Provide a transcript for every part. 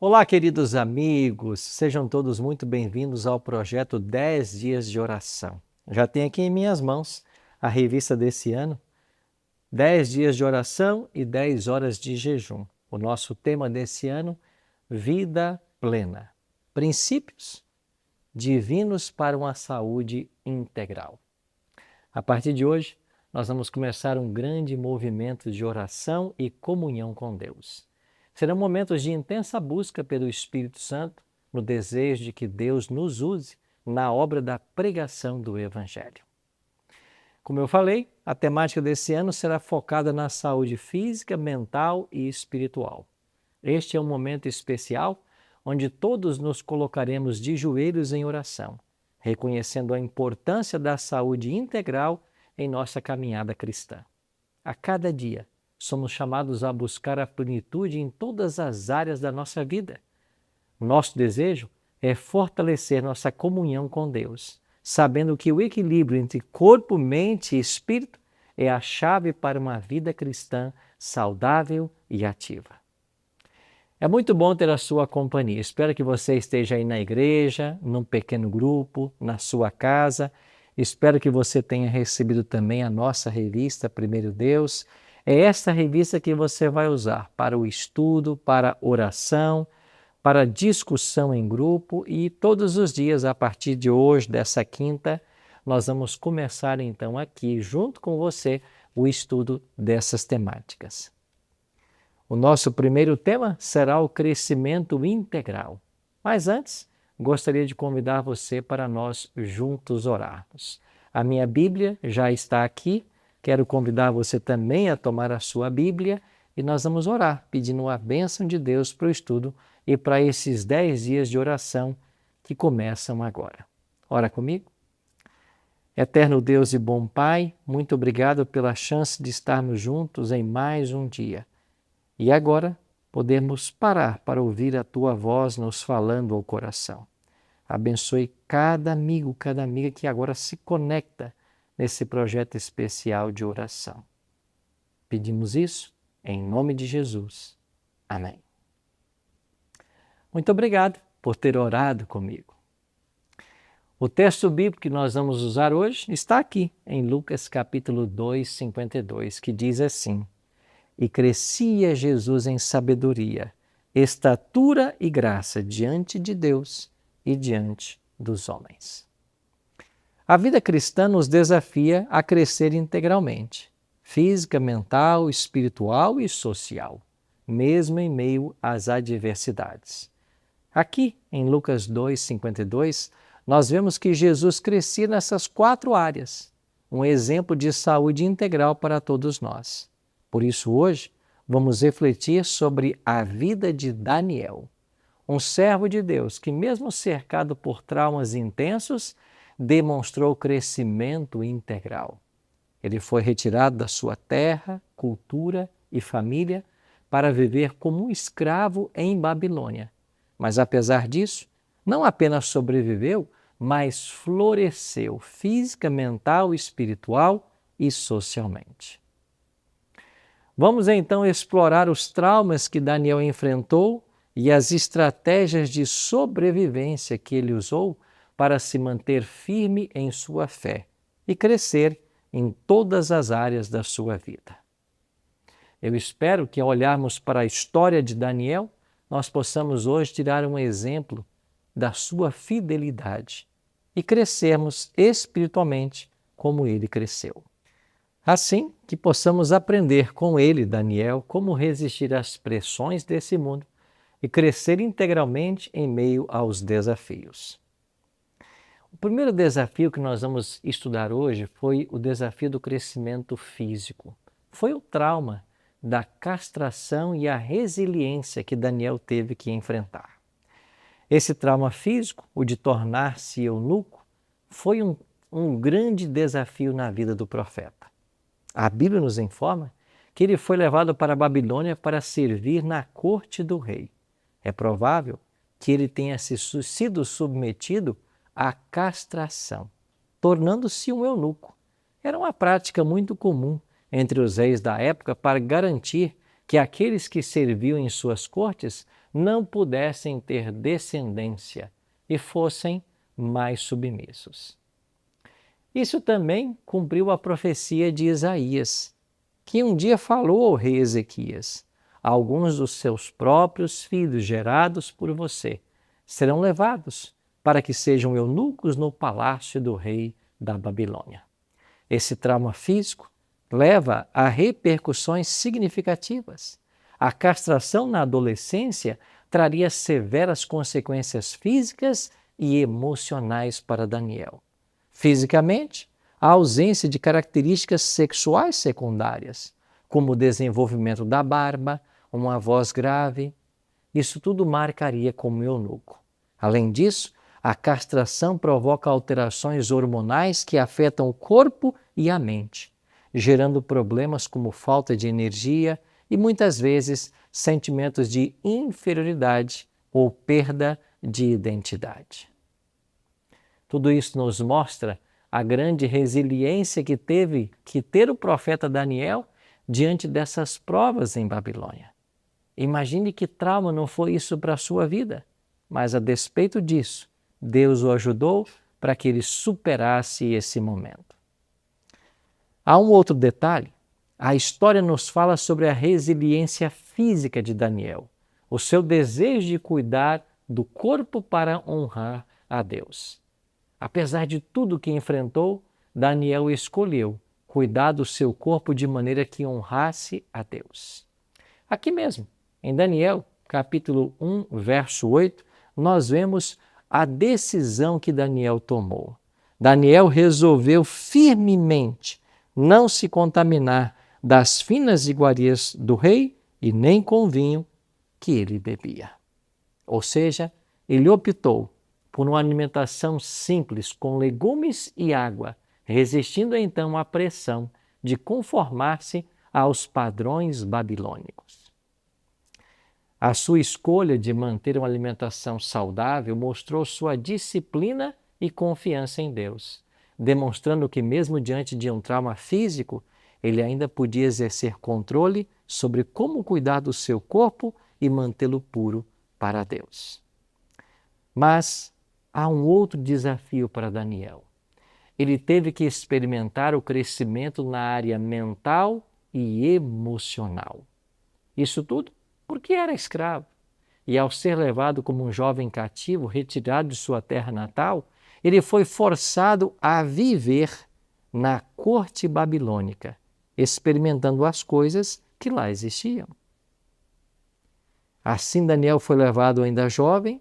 Olá, queridos amigos, sejam todos muito bem-vindos ao projeto 10 Dias de Oração. Já tenho aqui em minhas mãos a revista desse ano, 10 Dias de Oração e 10 Horas de Jejum. O nosso tema desse ano, Vida Plena. Princípios divinos para uma saúde integral. A partir de hoje, nós vamos começar um grande movimento de oração e comunhão com Deus. Serão momentos de intensa busca pelo Espírito Santo, no desejo de que Deus nos use na obra da pregação do Evangelho. Como eu falei, a temática desse ano será focada na saúde física, mental e espiritual. Este é um momento especial onde todos nos colocaremos de joelhos em oração, reconhecendo a importância da saúde integral em nossa caminhada cristã. A cada dia, somos chamados a buscar a plenitude em todas as áreas da nossa vida. Nosso desejo é fortalecer nossa comunhão com Deus, sabendo que o equilíbrio entre corpo, mente e espírito é a chave para uma vida cristã saudável e ativa. É muito bom ter a sua companhia. Espero que você esteja aí na igreja, num pequeno grupo, na sua casa. Espero que você tenha recebido também a nossa revista Primeiro Deus. É esta revista que você vai usar para o estudo, para oração, para discussão em grupo e todos os dias, a partir de hoje, dessa quinta, nós vamos começar então aqui, junto com você, o estudo dessas temáticas. O nosso primeiro tema será o crescimento integral. Mas antes, gostaria de convidar você para nós juntos orarmos. A minha Bíblia já está aqui. Quero convidar você também a tomar a sua Bíblia e nós vamos orar, pedindo a bênção de Deus para o estudo e para esses 10 dias de oração que começam agora. Ora comigo. Eterno Deus e bom Pai, muito obrigado pela chance de estarmos juntos em mais um dia. E agora podemos parar para ouvir a Tua voz nos falando ao coração. Abençoe cada amigo, cada amiga que agora se conecta nesse projeto especial de oração. Pedimos isso em nome de Jesus. Amém. Muito obrigado por ter orado comigo. O texto bíblico que nós vamos usar hoje está aqui em Lucas capítulo 2, 52, que diz assim: E crescia Jesus em sabedoria, estatura e graça diante de Deus e diante dos homens. A vida cristã nos desafia a crescer integralmente, física, mental, espiritual e social, mesmo em meio às adversidades. Aqui, em Lucas 2:52, nós vemos que Jesus crescia nessas 4 áreas, um exemplo de saúde integral para todos nós. Por isso, hoje, vamos refletir sobre a vida de Daniel, um servo de Deus que, mesmo cercado por traumas intensos, demonstrou crescimento integral. Ele foi retirado da sua terra, cultura e família para viver como um escravo em Babilônia. Mas, apesar disso, não apenas sobreviveu, mas floresceu física, mental, espiritual e socialmente. Vamos então explorar os traumas que Daniel enfrentou e as estratégias de sobrevivência que ele usou para se manter firme em sua fé e crescer em todas as áreas da sua vida. Eu espero que, ao olharmos para a história de Daniel, nós possamos hoje tirar um exemplo da sua fidelidade e crescermos espiritualmente como ele cresceu. Assim que possamos aprender com ele, Daniel, como resistir às pressões desse mundo e crescer integralmente em meio aos desafios. O primeiro desafio que nós vamos estudar hoje foi o desafio do crescimento físico. Foi o trauma da castração e a resiliência que Daniel teve que enfrentar. Esse trauma físico, o de tornar-se eunuco, foi um grande desafio na vida do profeta. A Bíblia nos informa que ele foi levado para a Babilônia para servir na corte do rei. É provável que ele tenha sido submetido à castração, tornando-se um eunuco. Era uma prática muito comum entre os reis da época para garantir que aqueles que serviam em suas cortes não pudessem ter descendência e fossem mais submissos. Isso também cumpriu a profecia de Isaías, que um dia falou ao rei Ezequias: alguns dos seus próprios filhos gerados por você serão levados para que sejam eunucos no palácio do rei da Babilônia. Esse trauma físico leva a repercussões significativas. A castração na adolescência traria severas consequências físicas e emocionais para Daniel. Fisicamente, a ausência de características sexuais secundárias, como o desenvolvimento da barba, uma voz grave, isso tudo marcaria como eunuco. Além disso, a castração provoca alterações hormonais que afetam o corpo e a mente, gerando problemas como falta de energia e muitas vezes sentimentos de inferioridade ou perda de identidade. Tudo isso nos mostra a grande resiliência que teve que ter o profeta Daniel diante dessas provas em Babilônia. Imagine que trauma não foi isso para a sua vida, mas a despeito disso, Deus o ajudou para que ele superasse esse momento. Há um outro detalhe. A história nos fala sobre a resiliência física de Daniel, o seu desejo de cuidar do corpo para honrar a Deus. Apesar de tudo que enfrentou, Daniel escolheu cuidar do seu corpo de maneira que honrasse a Deus. Aqui mesmo, em Daniel, capítulo 1, verso 8, nós vemos a decisão que Daniel tomou. Daniel resolveu firmemente não se contaminar das finas iguarias do rei e nem com o vinho que ele bebia. Ou seja, ele optou por uma alimentação simples com legumes e água, resistindo então à pressão de conformar-se aos padrões babilônicos. A sua escolha de manter uma alimentação saudável mostrou sua disciplina e confiança em Deus, demonstrando que mesmo diante de um trauma físico, ele ainda podia exercer controle sobre como cuidar do seu corpo e mantê-lo puro para Deus. Mas há um outro desafio para Daniel. Ele teve que experimentar o crescimento na área mental e emocional. Isso tudo porque era escravo. E ao ser levado como um jovem cativo, retirado de sua terra natal, ele foi forçado a viver na corte babilônica, experimentando as coisas que lá existiam. Assim, Daniel foi levado ainda jovem,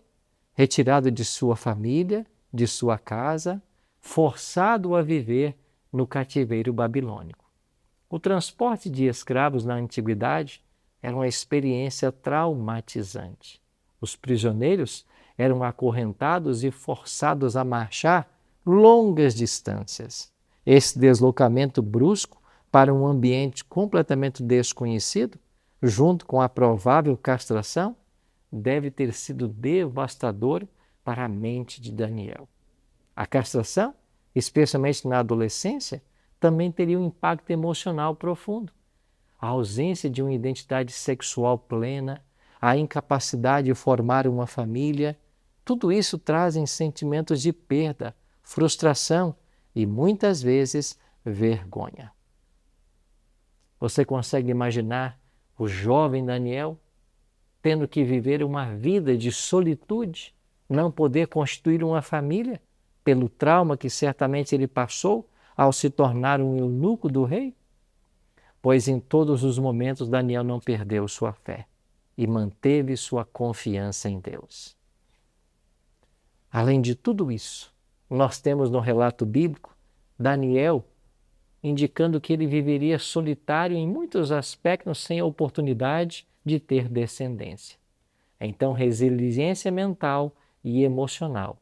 retirado de sua família, de sua casa, forçado a viver no cativeiro babilônico. O transporte de escravos na antiguidade era uma experiência traumatizante. Os prisioneiros eram acorrentados e forçados a marchar longas distâncias. Esse deslocamento brusco para um ambiente completamente desconhecido, junto com a provável castração, deve ter sido devastador para a mente de Daniel. A castração, especialmente na adolescência, também teria um impacto emocional profundo. A ausência de uma identidade sexual plena, a incapacidade de formar uma família, tudo isso trazem sentimentos de perda, frustração e muitas vezes vergonha. Você consegue imaginar o jovem Daniel tendo que viver uma vida de solitude, não poder constituir uma família pelo trauma que certamente ele passou ao se tornar um eunuco do rei? Pois em todos os momentos Daniel não perdeu sua fé e manteve sua confiança em Deus. Além de tudo isso, nós temos no relato bíblico Daniel indicando que ele viveria solitário em muitos aspectos sem a oportunidade de ter descendência. Então, resiliência mental e emocional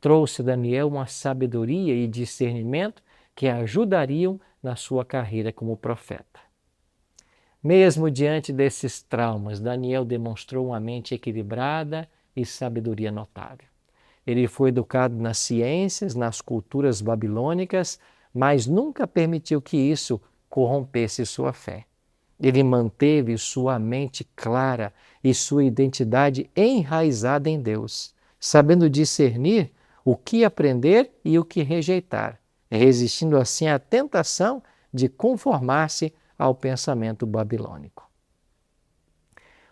trouxe a Daniel uma sabedoria e discernimento que ajudariam na sua carreira como profeta. Mesmo diante desses traumas, Daniel demonstrou uma mente equilibrada e sabedoria notável. Ele foi educado nas ciências, nas culturas babilônicas, mas nunca permitiu que isso corrompesse sua fé. Ele manteve sua mente clara e sua identidade enraizada em Deus, sabendo discernir o que aprender e o que rejeitar, resistindo assim à tentação de conformar-se ao pensamento babilônico.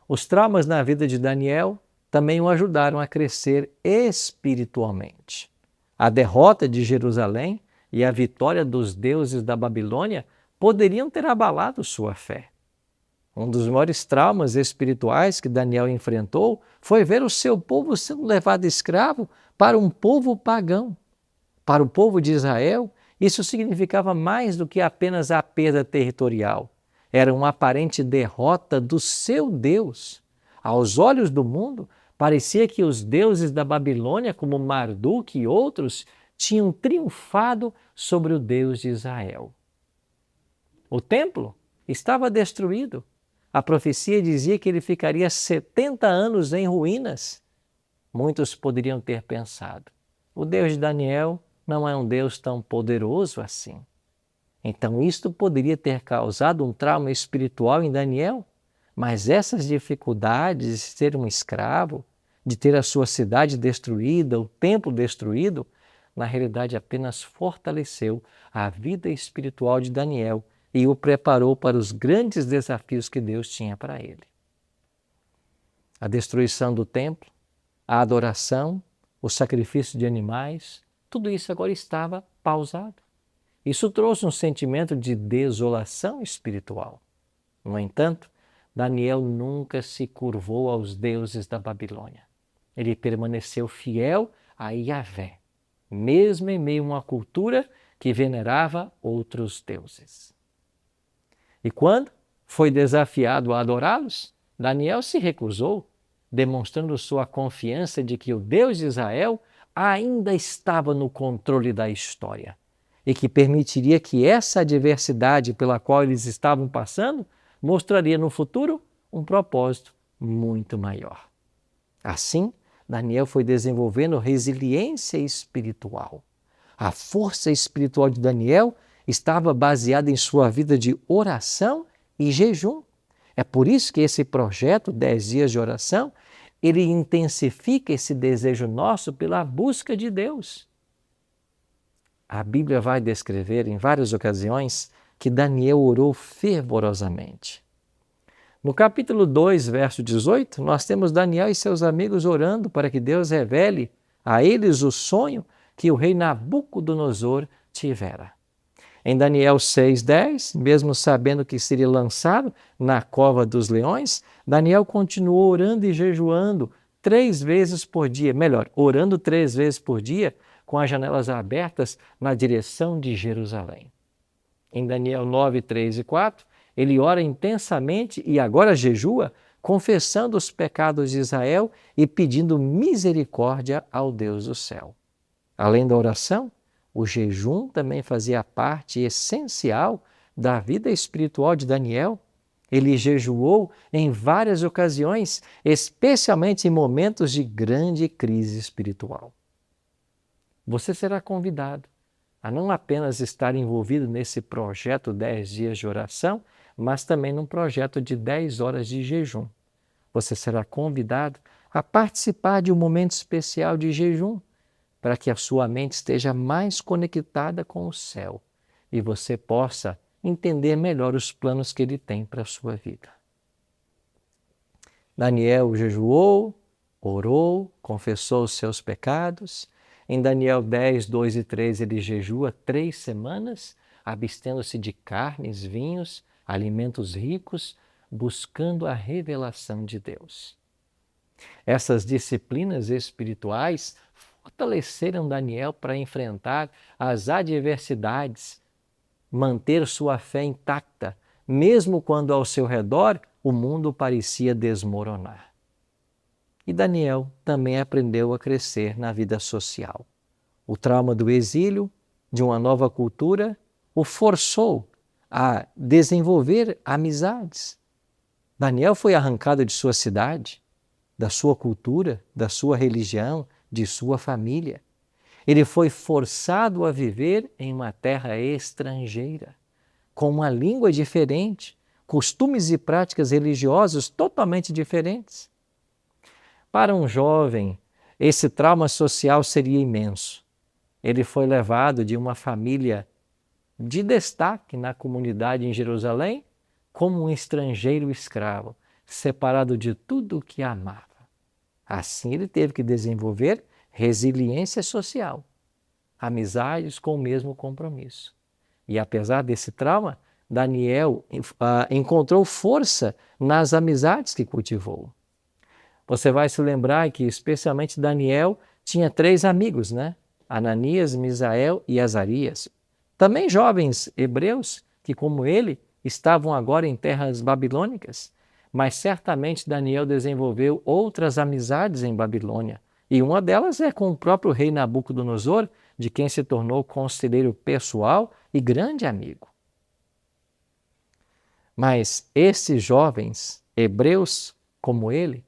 Os traumas na vida de Daniel também o ajudaram a crescer espiritualmente. A derrota de Jerusalém e a vitória dos deuses da Babilônia poderiam ter abalado sua fé. Um dos maiores traumas espirituais que Daniel enfrentou foi ver o seu povo sendo levado escravo para um povo pagão. Para o povo de Israel, isso significava mais do que apenas a perda territorial. Era uma aparente derrota do seu Deus. Aos olhos do mundo, parecia que os deuses da Babilônia, como Marduk e outros, tinham triunfado sobre o Deus de Israel. O templo estava destruído. A profecia dizia que ele ficaria 70 anos em ruínas. Muitos poderiam ter pensado: o Deus de Daniel não é um Deus tão poderoso assim. Então isto poderia ter causado um trauma espiritual em Daniel, mas essas dificuldades de ser um escravo, de ter a sua cidade destruída, o templo destruído, na realidade apenas fortaleceu a vida espiritual de Daniel e o preparou para os grandes desafios que Deus tinha para ele. A destruição do templo, a adoração, o sacrifício de animais, tudo isso agora estava pausado. Isso trouxe um sentimento de desolação espiritual. No entanto, Daniel nunca se curvou aos deuses da Babilônia. Ele permaneceu fiel a Yahvé, mesmo em meio a uma cultura que venerava outros deuses. E quando foi desafiado a adorá-los, Daniel se recusou, demonstrando sua confiança de que o Deus de Israel ainda estava no controle da história e que permitiria que essa adversidade pela qual eles estavam passando mostraria no futuro um propósito muito maior. Assim, Daniel foi desenvolvendo resiliência espiritual. A força espiritual de Daniel estava baseada em sua vida de oração e jejum. É por isso que esse projeto, 10 dias de oração, ele intensifica esse desejo nosso pela busca de Deus. A Bíblia vai descrever em várias ocasiões que Daniel orou fervorosamente. No capítulo 2, verso 18, nós temos Daniel e seus amigos orando para que Deus revele a eles o sonho que o rei Nabucodonosor tivera. Em Daniel 6,10, mesmo sabendo que seria lançado na cova dos leões, Daniel continuou orando e jejuando 3 vezes por dia, orando 3 vezes por dia, com as janelas abertas na direção de Jerusalém. Em Daniel 9, 3 e 4, ele ora intensamente e agora jejua, confessando os pecados de Israel e pedindo misericórdia ao Deus do céu. Além da oração, o jejum também fazia parte essencial da vida espiritual de Daniel. Ele jejuou em várias ocasiões, especialmente em momentos de grande crise espiritual. Você será convidado a não apenas estar envolvido nesse projeto 10 dias de oração, mas também num projeto de 10 horas de jejum. Você será convidado a participar de um momento especial de jejum, para que a sua mente esteja mais conectada com o céu e você possa entender melhor os planos que ele tem para a sua vida. Daniel jejuou, orou, confessou os seus pecados. Em Daniel 10, 2 e 3, ele jejua 3 semanas, abstendo-se de carnes, vinhos, alimentos ricos, buscando a revelação de Deus. Essas disciplinas espirituais fortaleceram Daniel para enfrentar as adversidades, manter sua fé intacta, mesmo quando ao seu redor o mundo parecia desmoronar. E Daniel também aprendeu a crescer na vida social. O trauma do exílio, de uma nova cultura, o forçou a desenvolver amizades. Daniel foi arrancado de sua cidade, da sua cultura, da sua religião, de sua família. Ele foi forçado a viver em uma terra estrangeira, com uma língua diferente, costumes e práticas religiosas totalmente diferentes. Para um jovem, esse trauma social seria imenso. Ele foi levado de uma família de destaque na comunidade em Jerusalém como um estrangeiro escravo, separado de tudo o que amava. Assim, ele teve que desenvolver resiliência social, amizades com o mesmo compromisso. E apesar desse trauma, Daniel encontrou força nas amizades que cultivou. Você vai se lembrar que especialmente Daniel tinha 3 amigos, né? Ananias, Misael e Azarias. Também jovens hebreus que, como ele, estavam agora em terras babilônicas. Mas certamente Daniel desenvolveu outras amizades em Babilônia. E uma delas é com o próprio rei Nabucodonosor, de quem se tornou conselheiro pessoal e grande amigo. Mas esses jovens hebreus, como ele,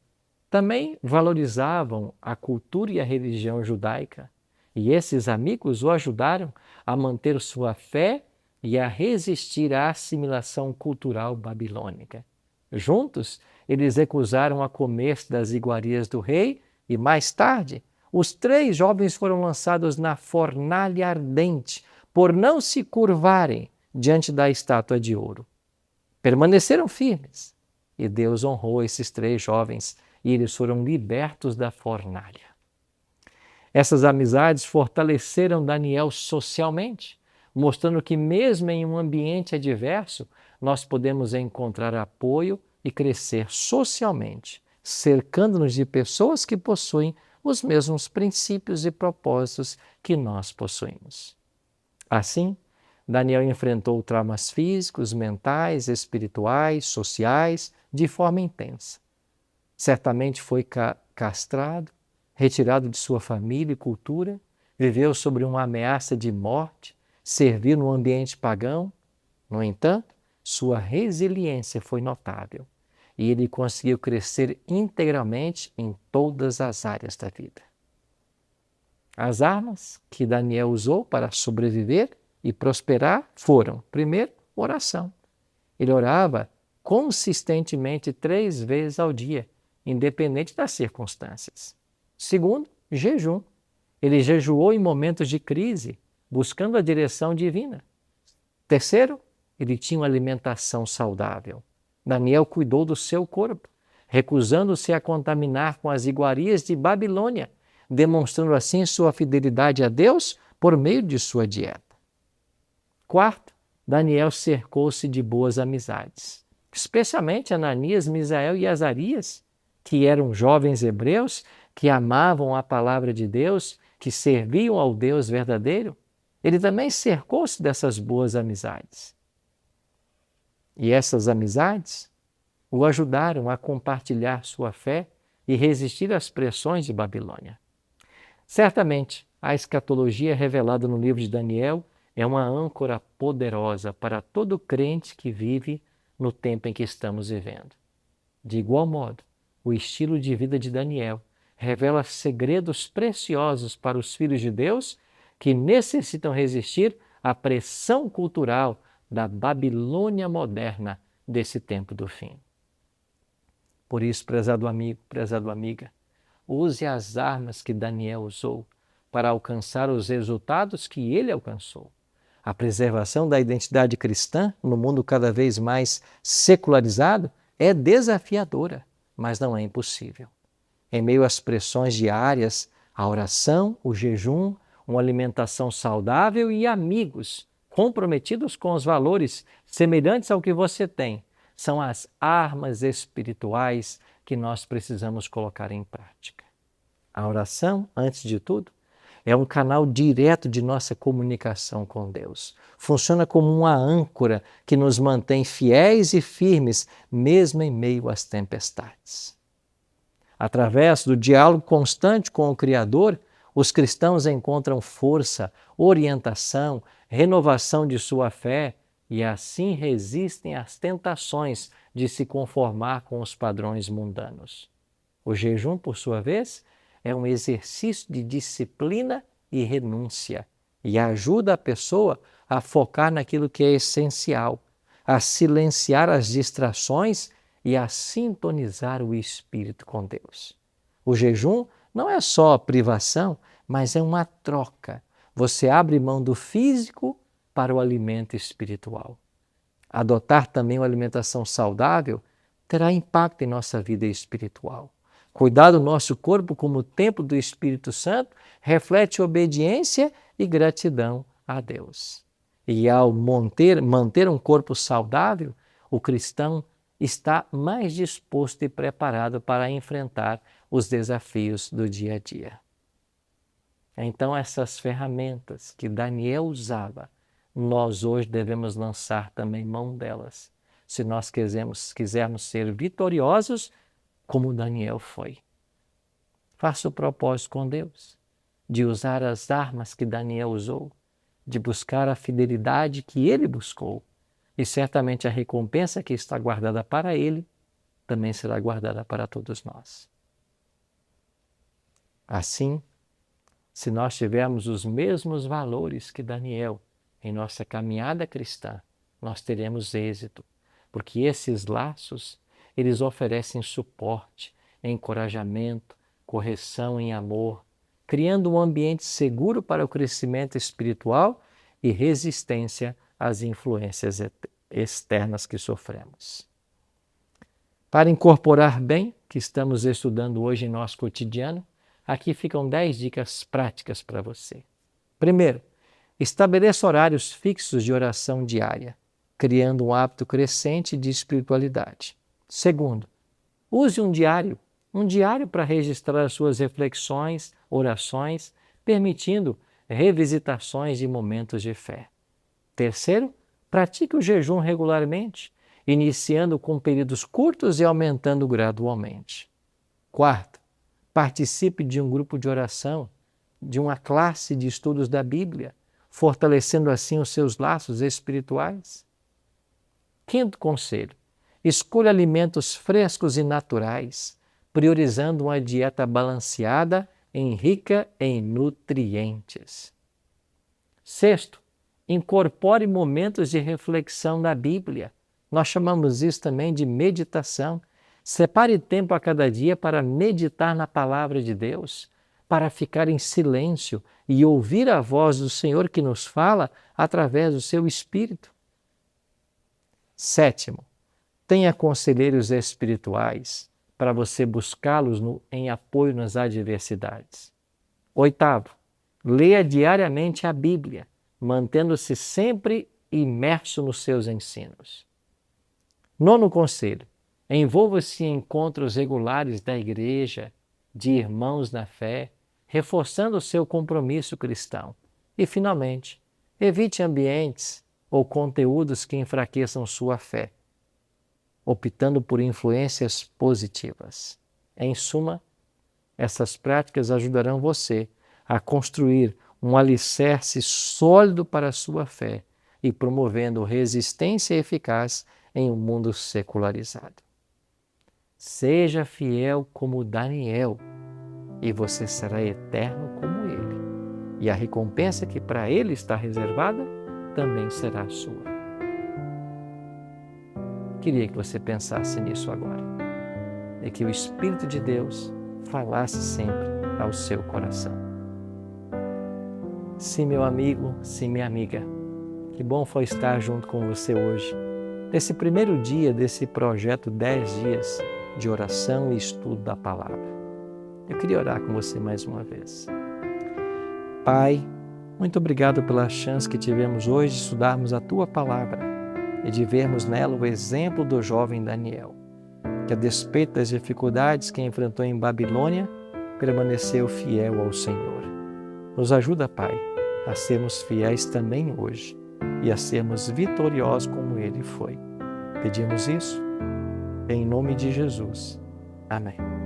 também valorizavam a cultura e a religião judaica. E esses amigos o ajudaram a manter sua fé e a resistir à assimilação cultural babilônica. Juntos, eles recusaram a comer das iguarias do rei e, mais tarde, os 3 jovens foram lançados na fornalha ardente por não se curvarem diante da estátua de ouro. Permaneceram firmes e Deus honrou esses 3 jovens e eles foram libertos da fornalha. Essas amizades fortaleceram Daniel socialmente, mostrando que mesmo em um ambiente adverso, nós podemos encontrar apoio e crescer socialmente, cercando-nos de pessoas que possuem os mesmos princípios e propósitos que nós possuímos. Assim, Daniel enfrentou traumas físicos, mentais, espirituais, sociais, de forma intensa. Certamente foi castrado, retirado de sua família e cultura, viveu sobre uma ameaça de morte, serviu no ambiente pagão. No entanto, sua resiliência foi notável e ele conseguiu crescer integralmente em todas as áreas da vida. As armas que Daniel usou para sobreviver e prosperar foram, primeiro, oração. Ele orava consistentemente 3 vezes ao dia, independente das circunstâncias. Segundo, jejum. Ele jejuou em momentos de crise, buscando a direção divina. Terceiro, ele tinha uma alimentação saudável. Daniel cuidou do seu corpo, recusando-se a contaminar com as iguarias de Babilônia, demonstrando assim sua fidelidade a Deus por meio de sua dieta. Quarto, Daniel cercou-se de boas amizades, especialmente Ananias, Misael e Azarias, que eram jovens hebreus que amavam a palavra de Deus, que serviam ao Deus verdadeiro. Ele também cercou-se dessas boas amizades. E essas amizades o ajudaram a compartilhar sua fé e resistir às pressões de Babilônia. Certamente, a escatologia revelada no livro de Daniel é uma âncora poderosa para todo crente que vive no tempo em que estamos vivendo. De igual modo, o estilo de vida de Daniel revela segredos preciosos para os filhos de Deus que necessitam resistir à pressão cultural da Babilônia moderna desse tempo do fim. Por isso, prezado amigo, prezado amiga, use as armas que Daniel usou para alcançar os resultados que ele alcançou. A preservação da identidade cristã no mundo cada vez mais secularizado é desafiadora, mas não é impossível. Em meio às pressões diárias, a oração, o jejum, uma alimentação saudável e amigos comprometidos com os valores semelhantes ao que você tem, são as armas espirituais que nós precisamos colocar em prática. A oração, antes de tudo, é um canal direto de nossa comunicação com Deus. Funciona como uma âncora que nos mantém fiéis e firmes, mesmo em meio às tempestades. Através do diálogo constante com o Criador, os cristãos encontram força, orientação, renovação de sua fé e assim resistem às tentações de se conformar com os padrões mundanos. O jejum, por sua vez, é um exercício de disciplina e renúncia e ajuda a pessoa a focar naquilo que é essencial, a silenciar as distrações e a sintonizar o espírito com Deus. O jejum não é só privação, mas é uma troca. Você abre mão do físico para o alimento espiritual. Adotar também uma alimentação saudável terá impacto em nossa vida espiritual. Cuidar do nosso corpo como templo do Espírito Santo reflete obediência e gratidão a Deus. E ao manter um corpo saudável, o cristão está mais disposto e preparado para enfrentar os desafios do dia a dia. Então, essas ferramentas que Daniel usava, nós hoje devemos lançar também mão delas, se nós quisermos ser vitoriosos como Daniel foi. Faça o propósito com Deus, de usar as armas que Daniel usou, de buscar a fidelidade que ele buscou, e certamente a recompensa que está guardada para ele também será guardada para todos nós. Assim, se nós tivermos os mesmos valores que Daniel em nossa caminhada cristã, nós teremos êxito, porque esses laços, eles oferecem suporte, encorajamento, correção em amor, criando um ambiente seguro para o crescimento espiritual e resistência às influências externas que sofremos. Para incorporar bem, que estamos estudando hoje em nosso cotidiano, aqui ficam 10 dicas práticas para você. Primeiro, estabeleça horários fixos de oração diária, criando um hábito crescente de espiritualidade. Segundo, use um diário para registrar as suas reflexões, orações, permitindo revisitações de momentos de fé. Terceiro, pratique o jejum regularmente, iniciando com períodos curtos e aumentando gradualmente. Quarto, participe de um grupo de oração, de uma classe de estudos da Bíblia, fortalecendo assim os seus laços espirituais. Quinto conselho, escolha alimentos frescos e naturais, priorizando uma dieta balanceada e rica em nutrientes. Sexto, incorpore momentos de reflexão na Bíblia. Nós chamamos isso também de meditação. Separe tempo a cada dia para meditar na palavra de Deus, para ficar em silêncio e ouvir a voz do Senhor que nos fala através do seu Espírito. Sétimo, tenha conselheiros espirituais para você buscá-los em apoio nas adversidades. Oitavo, leia diariamente a Bíblia, mantendo-se sempre imerso nos seus ensinos. Nono conselho, envolva-se em encontros regulares da igreja, de irmãos na fé, reforçando o seu compromisso cristão. E, finalmente, evite ambientes ou conteúdos que enfraqueçam sua fé, optando por influências positivas. Em suma, essas práticas ajudarão você a construir um alicerce sólido para a sua fé e promovendo resistência eficaz em um mundo secularizado. Seja fiel como Daniel e você será eterno como ele. E a recompensa que para ele está reservada também será sua. Queria que você pensasse nisso agora e que o Espírito de Deus falasse sempre ao seu coração. Sim, meu amigo, sim, minha amiga, que bom foi estar junto com você hoje, nesse primeiro dia desse projeto 10 dias de oração e estudo da palavra. Eu queria orar com você mais uma vez. Pai, muito obrigado pela chance que tivemos hoje de estudarmos a Tua palavra e de vermos nela o exemplo do jovem Daniel, que a despeito das dificuldades que enfrentou em Babilônia, permaneceu fiel ao Senhor. Nos ajuda, Pai, a sermos fiéis também hoje e a sermos vitoriosos como Ele foi. Pedimos isso em nome de Jesus. Amém.